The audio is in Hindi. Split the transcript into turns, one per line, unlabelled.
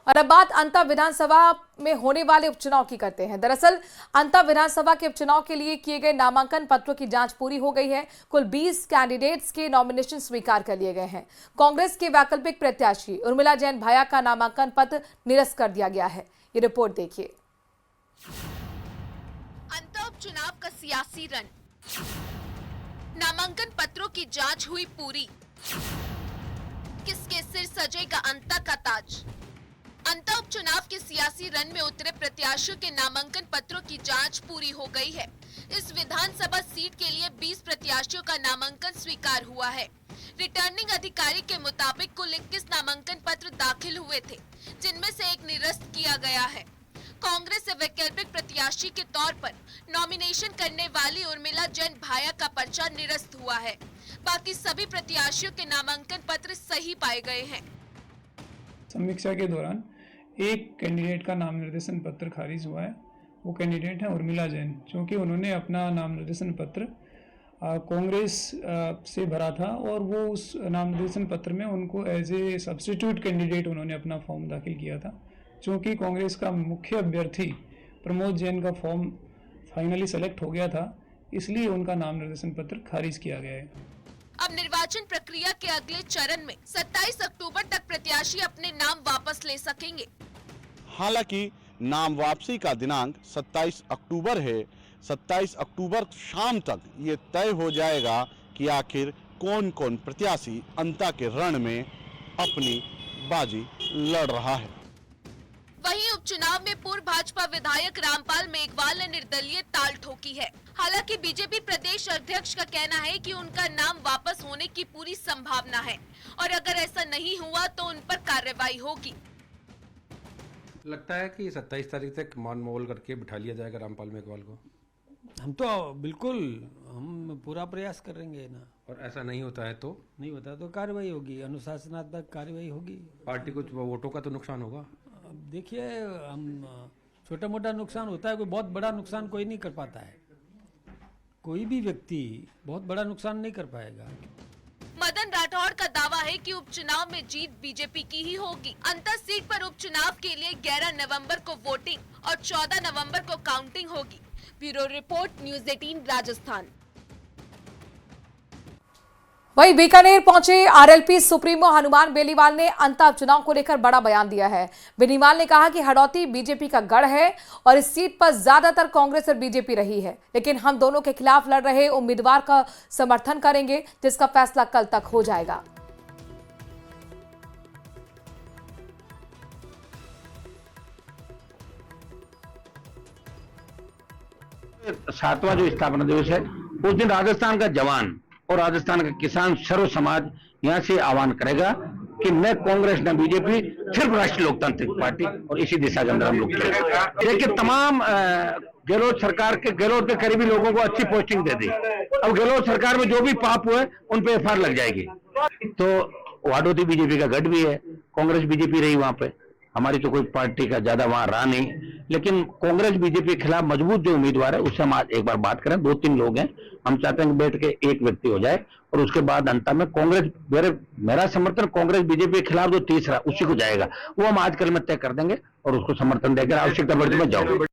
और अब बात अंता विधानसभा में होने वाले उपचुनाव की करते हैं। दरअसल अंता विधानसभा के उपचुनाव के लिए किए गए नामांकन पत्रों की जांच पूरी हो गई है। कुल 20 कैंडिडेट्स के नॉमिनेशन स्वीकार कर लिए गए हैं। कांग्रेस के वैकल्पिक प्रत्याशी उर्मिला जैन भाया का नामांकन पत्र निरस्त कर दिया गया है। ये रिपोर्ट देखिए।
अंता उपचुनाव का सियासी रण, नामांकन पत्रों की जांच हुई पूरी। किसके सिर सजेगा अंता का ताज? अंता उपचुनाव के सियासी रण में उतरे प्रत्याशियों के नामांकन पत्रों की जांच पूरी हो गई है। इस विधानसभा सीट के लिए 20 प्रत्याशियों का नामांकन स्वीकार हुआ है। रिटर्निंग अधिकारी के मुताबिक कुल 21 नामांकन पत्र दाखिल हुए थे, जिनमें से एक निरस्त किया गया है। कांग्रेस से वैकल्पिक प्रत्याशी के तौर पर नॉमिनेशन करने वाली उर्मिला जैन भाया का पर्चा निरस्त हुआ है। बाकी सभी प्रत्याशियों के नामांकन पत्र सही पाए गए हैं।
समीक्षा के दौरान एक कैंडिडेट का नाम निर्देशन पत्र खारिज हुआ है। वो कैंडिडेट है उर्मिला जैन, क्योंकि उन्होंने अपना नाम निर्देशन पत्र कांग्रेस से भरा था और वो उस नाम निर्देशन पत्र में उनको एज ए सब्स्टिट्यूट कैंडिडेट उन्होंने अपना फॉर्म दाखिल किया था। चूँकि कांग्रेस का मुख्य अभ्यर्थी प्रमोद जैन का फॉर्म फाइनली सेलेक्ट हो गया था, इसलिए उनका नाम निर्देशन पत्र खारिज किया गया है।
अब निर्वाचन प्रक्रिया के अगले चरण में 27 अक्टूबर तक प्रत्याशी अपने नाम वापस ले सकेंगे।
हालांकि नाम वापसी का दिनांक 27 अक्टूबर है। 27 अक्टूबर शाम तक ये तय हो जाएगा कि आखिर कौन कौन प्रत्याशी अंता के रण में अपनी बाजी लड़ रहा है।
वहीं उपचुनाव में पूर्व भाजपा विधायक रामपाल मेघवाल ने निर्दलीय ताल ठोकी है। हालांकि बीजेपी प्रदेश अध्यक्ष का कहना है कि उनका नाम वापस होने की पूरी संभावना है और अगर ऐसा नहीं हुआ तो उन पर कार्रवाई होगी।
लगता है कि 27 तारीख तक मान मोल करके बिठा लिया जाएगा रामपाल मेघवाल को।
हम तो बिल्कुल हम पूरा प्रयास करेंगे ना।
और ऐसा नहीं होता है तो
नहीं होता तो कार्रवाई होगी, अनुशासनात्मक कार्रवाई होगी।
पार्टी को वोटों का तो नुकसान होगा।
अब देखिए, हम छोटा मोटा नुकसान होता है, कोई बहुत बड़ा नुकसान कोई नहीं कर पाता है। कोई भी व्यक्ति बहुत बड़ा नुकसान नहीं कर पाएगा।
मदन राठौड़ का दावा है कि उपचुनाव में जीत बीजेपी की ही होगी। अंतर सीट पर उपचुनाव के लिए 11 नवंबर को वोटिंग और 14 नवंबर को काउंटिंग होगी। Bureau report, news 18 Rajasthan.
वहीं बीकानेर पहुंचे आरएलपी सुप्रीमो हनुमान बेनीवाल ने अंता उपचुनाव को लेकर बड़ा बयान दिया है। बेनीवाल ने कहा कि हड़ौती बीजेपी का गढ़ है और इस सीट पर ज्यादातर कांग्रेस और बीजेपी रही है, लेकिन हम दोनों के खिलाफ लड़ रहे उम्मीदवार का समर्थन करेंगे, जिसका फैसला कल तक हो जाएगा।
सातवां जो स्थापना दिवस है, उस दिन राजस्थान का जवान और राजस्थान का किसान सर्व समाज यहाँ से आह्वान करेगा कि न कांग्रेस न बीजेपी, सिर्फ राष्ट्रीय लोकतांत्रिक पार्टी, और इसी दिशा के अंदर हम लोग चलेंगे। देखिए, तमाम गहलोत सरकार के गहलोत के करीबी लोगों को अच्छी पोस्टिंग दे दी। अब गहलोत सरकार में जो भी पाप हुए उन पे एफआईआर लग जाएगी। तो वाडोती बीजेपी का गढ़ भी है, कांग्रेस बीजेपी रही वहां पे, हमारी तो कोई पार्टी का ज्यादा वहां रहा नहीं, लेकिन कांग्रेस बीजेपी के खिलाफ मजबूत जो उम्मीदवार है उससे हम आज एक बार बात करें। 2-3 लोग हैं, हम चाहते हैं कि बैठ के एक व्यक्ति हो जाए और उसके बाद अंत में कांग्रेस, मेरा समर्थन कांग्रेस बीजेपी के खिलाफ जो तीसरा उसी को जाएगा, वो हम आज कल में तय कर देंगे और उसको समर्थन देकर आवश्यकता पड़ने में जाओगे।